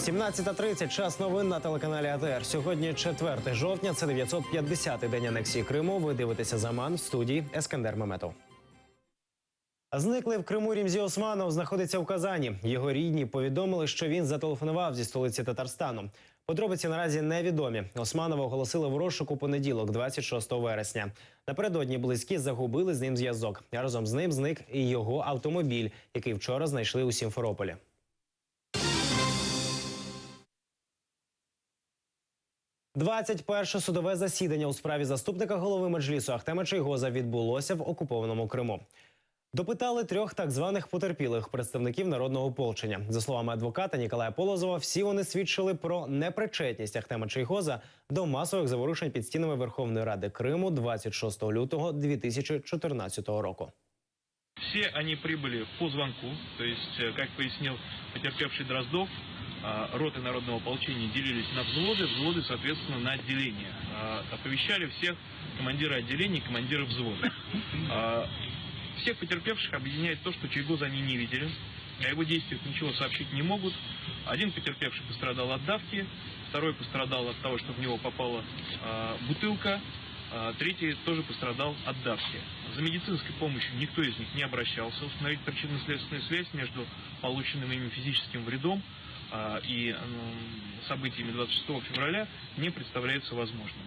17:30. Час новин на телеканалі АТР. Сьогодні 4 жовтня, це 950-й день анексії Криму. Ви дивитеся «Заман», в студії Ескандер Меметов. Зниклий в Криму Ремзі Османов знаходиться в Казані. Його рідні повідомили, що він зателефонував зі столиці Татарстану. Подробиці наразі невідомі. Османова оголосили в розшук у понеділок, 26 вересня. Напередодні близькі загубили з ним зв'язок. А разом з ним зник і його автомобіль, який вчора знайшли у Сімферополі. «21-ше судове засідання у справі заступника голови Меджлісу Ахтема Чийгоза відбулося в окупованому Криму. Допитали 3 так званих потерпілих представників народного ополчення. За словами адвоката Ніколая Полозова, всі вони свідчили про непричетність Ахтема Чийгоза до масових заворушень під стінами Верховної Ради Криму 26 лютого 2014 року. Все они прибыли по звонку, то есть, как пояснил потерпевший Дроздов, роты народного ополчения делились на взводы, соответственно, на отделения. Оповещали всех командиры отделений, командиры взвода. Всех потерпевших объединяет то, что Чийгоза они не видели, о его действиях ничего сообщить не могут. Один потерпевший пострадал от давки, второй пострадал от того, что в него попала бутылка, третий тоже пострадал от давки. За медицинской помощью никто из них не обращался. Установить причинно-следственную связь между полученным ими физическим вредом и событиями 26 февраля не представляется возможным.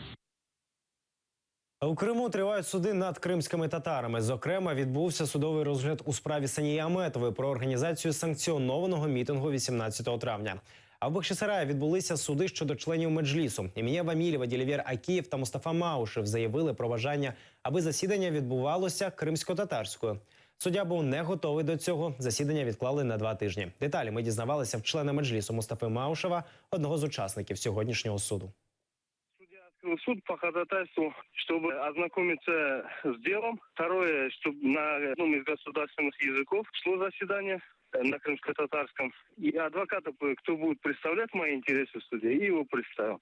У Криму тривають суди над кримськими татарами. Зокрема, відбувся судовий розгляд у справі Санії Аметової про організацію санкціонованого мітингу 18 травня. А в Бахчисараї відбулися суди щодо членів Меджлісу. Ім'я Вамілєва, Ділівєр Акієв та Мустафа Маушев заявили про бажання, аби засідання відбувалося кримсько-татарською. Суддя був не готовий до цього. Засідання відклали на 2 тижні. Деталі ми дізнавалися в члена Меджлісу Мустафи Маушева, одного з учасників сьогоднішнього суду. Суд по ходатайству, чтобы ознакомиться с делом. Второе, чтобы на одном из государственных языков шло заседание на крымско-татарском. И адвоката, кто будет представлять мои интересы в суде, и его представил.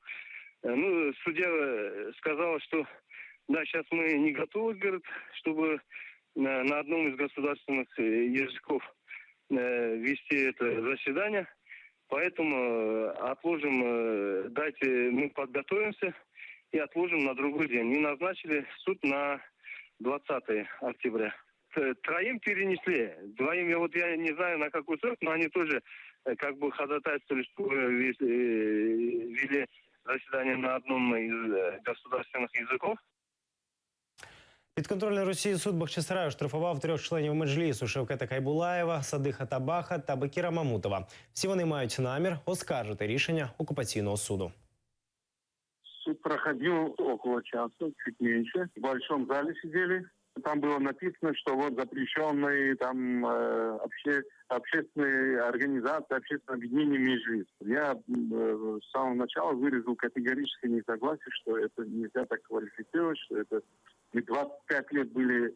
Судья сказал, что да, сейчас мы не готовы, говорит, чтобы на одном из государственных языков вести это заседание. Поэтому отложим, дайте мы подготовимся и отложим на другой день. И назначили суд на 20 октября. 3 перенесли. 2, я не знаю на какой срок, но они тоже как бы ходатайствовали, что вели заседание на одном из государственных языков. Підконтрольний Росії суд Бахчисараю штрафував 3 членів Меджлісу – Шевкета Кайбулаєва, Садиха Табаха та Бекіра Мамутова. Всі вони мають намір оскаржити рішення окупаційного суду. Суд проходил около часа, чуть меньше. В большом зале сидели. Там было написано, что вот запрещенные там общественные организации, общественное объединение Меджлис. Я с самого начала выразил категорическое несогласие, что это нельзя так квалифицировать, что это мы 25 лет были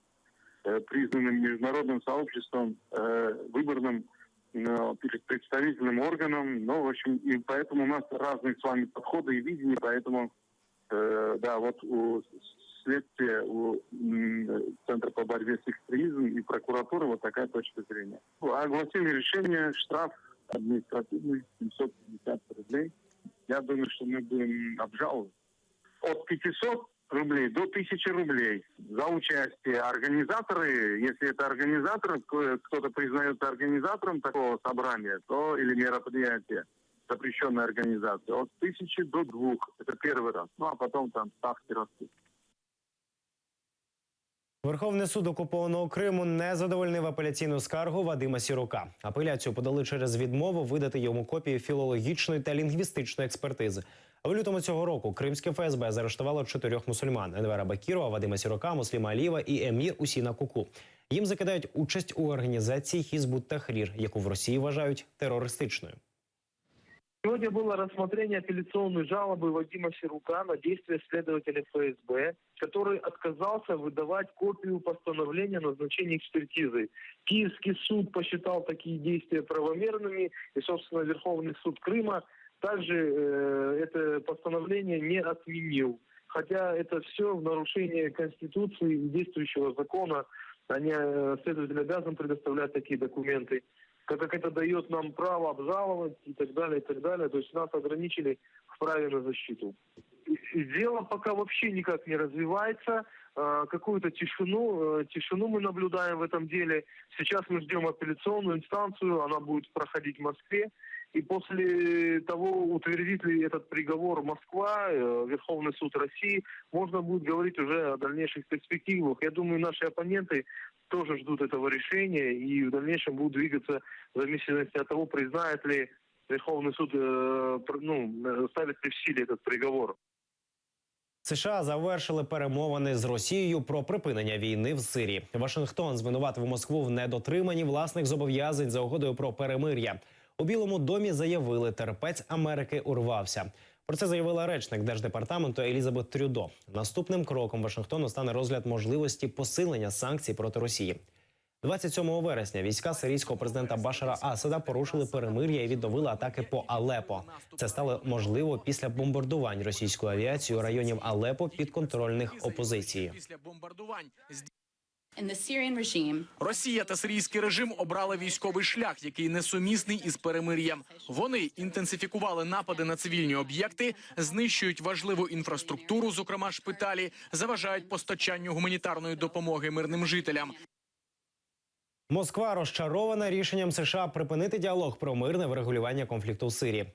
признанным международным сообществом, выборным представительным органом. Ну, в общем, и поэтому у нас разные с вами подходы и видения, поэтому, да, вот у следствия, у Центра по борьбе с экстремизмом и прокуратуры вот такая точка зрения. Огласили решение, штраф административный 750 рублей. Я думаю, что мы будем обжаловать. От 500 рублей до 1000 рублей за участие. Организаторы, если это организатор, кто-то признается организатором такого собрания, то или мероприятия, запрещенной организации, от 1000 до 2. Это первый раз. Ну, а потом там ставки растут. Верховний суд окупованого Криму не задовольнив апеляційну скаргу Вадима Сірука. Апеляцію подали через відмову видати йому копії філологічної та лінгвістичної експертизи. В лютому цього року кримське ФСБ заарештувало 4 мусульман – Енвера Бакірова, Вадима Сірука, Мусліма Алієва і Емір Усіна Куку. Їм закидають участь у організації Хізб ут-Тахрір, яку в Росії вважають терористичною. Сегодня было рассмотрение апелляционной жалобы Вадима Сирука на действия следователя ФСБ, который отказался выдавать копию постановления о назначении экспертизы. Киевский суд посчитал такие действия правомерными, и, собственно, Верховный суд Крыма также это постановление не отменил. Хотя это все в нарушении Конституции и действующего закона. Следователь обязан предоставлять такие документы. так как это дает нам право обжаловать и так далее, и так далее. То есть нас ограничили в праве на защиту. И дело пока вообще никак не развивается. Какую-то тишину мы наблюдаем в этом деле. Сейчас мы ждем апелляционную инстанцию, она будет проходить в Москве. И после того, утвердит ли этот приговор Москва, Верховный суд России, можно будет говорить уже о дальнейших перспективах. Я думаю, наши оппоненты тоже ждут этого решения и в дальнейшем будут двигаться в зависимости от того, признает ли Верховный суд, ставит ли в силе этот приговор. США завершили перемовини з Росією про припинення війни в Сирії. Вашингтон звинуватив Москву в недотриманні власних зобов'язань за угодою про перемир'я. У Білому домі заявили, терпець Америки урвався. Про це заявила речник Держдепартаменту Елізабет Трюдо. Наступним кроком Вашингтону стане розгляд можливості посилення санкцій проти Росії. 27 вересня війська сирійського президента Башара Асада порушили перемир'я і відновили атаки по Алепо. Це стало можливо після бомбардувань російською авіацією районів Алепо підконтрольних опозиції. Після бомбардувань Росія та сирійський режим обрали військовий шлях, який несумісний із перемир'ям. Вони інтенсифікували напади на цивільні об'єкти, знищують важливу інфраструктуру, зокрема шпиталі, заважають постачанню гуманітарної допомоги мирним жителям. Москва розчарована рішенням США припинити діалог про мирне врегулювання конфлікту в Сирії.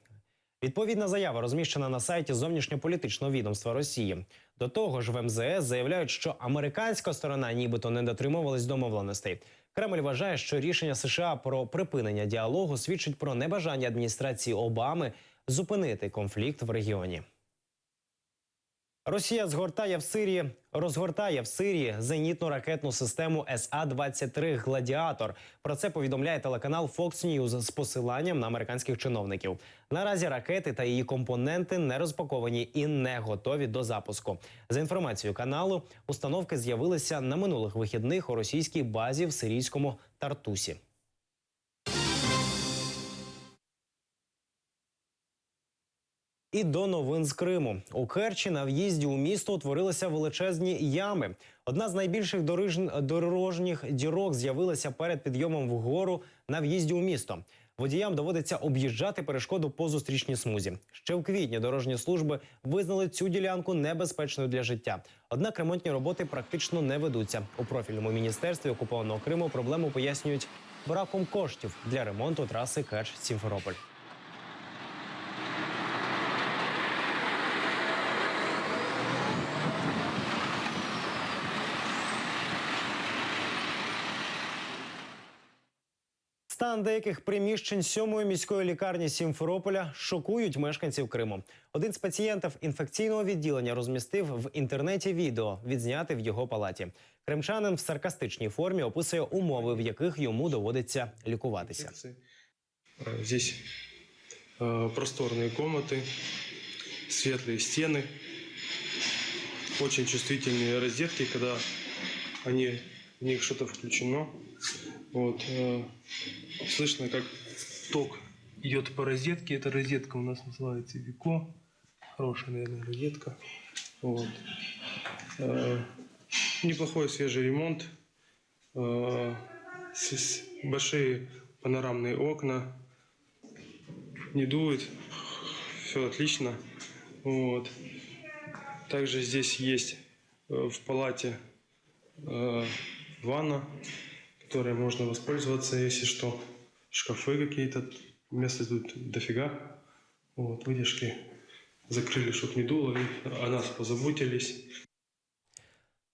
Відповідна заява розміщена на сайті зовнішньополітичного відомства Росії. До того ж, в МЗС заявляють, що американська сторона нібито не дотримувалась домовленостей. Кремль вважає, що рішення США про припинення діалогу свідчить про небажання адміністрації Обами зупинити конфлікт в регіоні. Росія розгортає в Сирії зенітно-ракетну систему СА-23 «Гладіатор». Про це повідомляє телеканал Fox News з посиланням на американських чиновників. Наразі ракети та її компоненти не розпаковані і не готові до запуску. За інформацією каналу, установки з'явилися на минулих вихідних у російській базі в сирійському Тартусі. І до новин з Криму. У Керчі на в'їзді у місто утворилися величезні ями. Одна з найбільших дорожніх дірок з'явилася перед підйомом вгору на в'їзді у місто. Водіям доводиться об'їжджати перешкоду по зустрічній смузі. Ще в квітні дорожні служби визнали цю ділянку небезпечною для життя. Однак ремонтні роботи практично не ведуться. У профільному міністерстві окупованого Криму проблему пояснюють браком коштів для ремонту траси Керч-Сімферополь. Стан деяких приміщень 7-ї міської лікарні Сімферополя шокують мешканців Криму. Один з пацієнтів інфекційного відділення розмістив в інтернеті відео, відзняте в його палаті. Кримчанин в саркастичній формі описує умови, в яких йому доводиться лікуватися. Здесь просторные комнаты, светлые стены, очень чувствительные розетки, когда в них что-то включено. Вот, слышно, как ток идет по розетке. Эта розетка у нас называется Вико. Хорошая, наверное, розетка. Вот. Неплохой свежий ремонт. Большие панорамные окна. Не дует. Все отлично. Вот. Также здесь есть в палате ванна, которой можно воспользоваться, если что. Шкафы какие-то, места тут дофига. Вот, вытяжки закрыли, чтобы не дуло, о нас позаботились.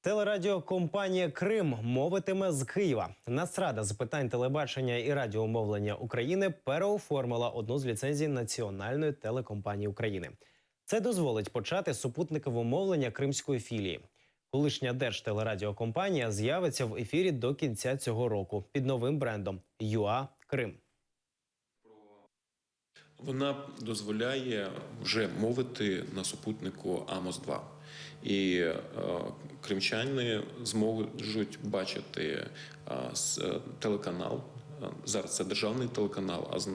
Телерадіокомпанія «Крим» мовитиме з Києва. Нацрада з питань телебачення і радіомовлення України переоформила одну з ліцензій Національної телекомпанії України. Це дозволить почати супутникове мовлення кримської філії. Колишня Держтелерадіокомпанія з'явиться в ефірі до кінця цього року під новим брендом «ЮА Крим». Вона дозволяє вже мовити на супутнику АМОС-2. І кримчани зможуть бачити телеканал. Зараз це державний телеканал, а з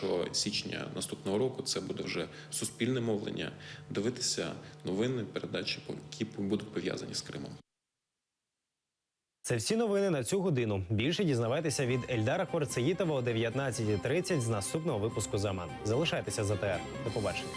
1 січня наступного року це буде вже суспільне мовлення, дивитися новини, передачі, які будуть пов'язані з Кримом. Це всі новини на цю годину. Більше дізнавайтеся від Ельдара Хорцеїтова о 19:30 з наступного випуску «Zaman». Залишайтеся з АТР. До побачення.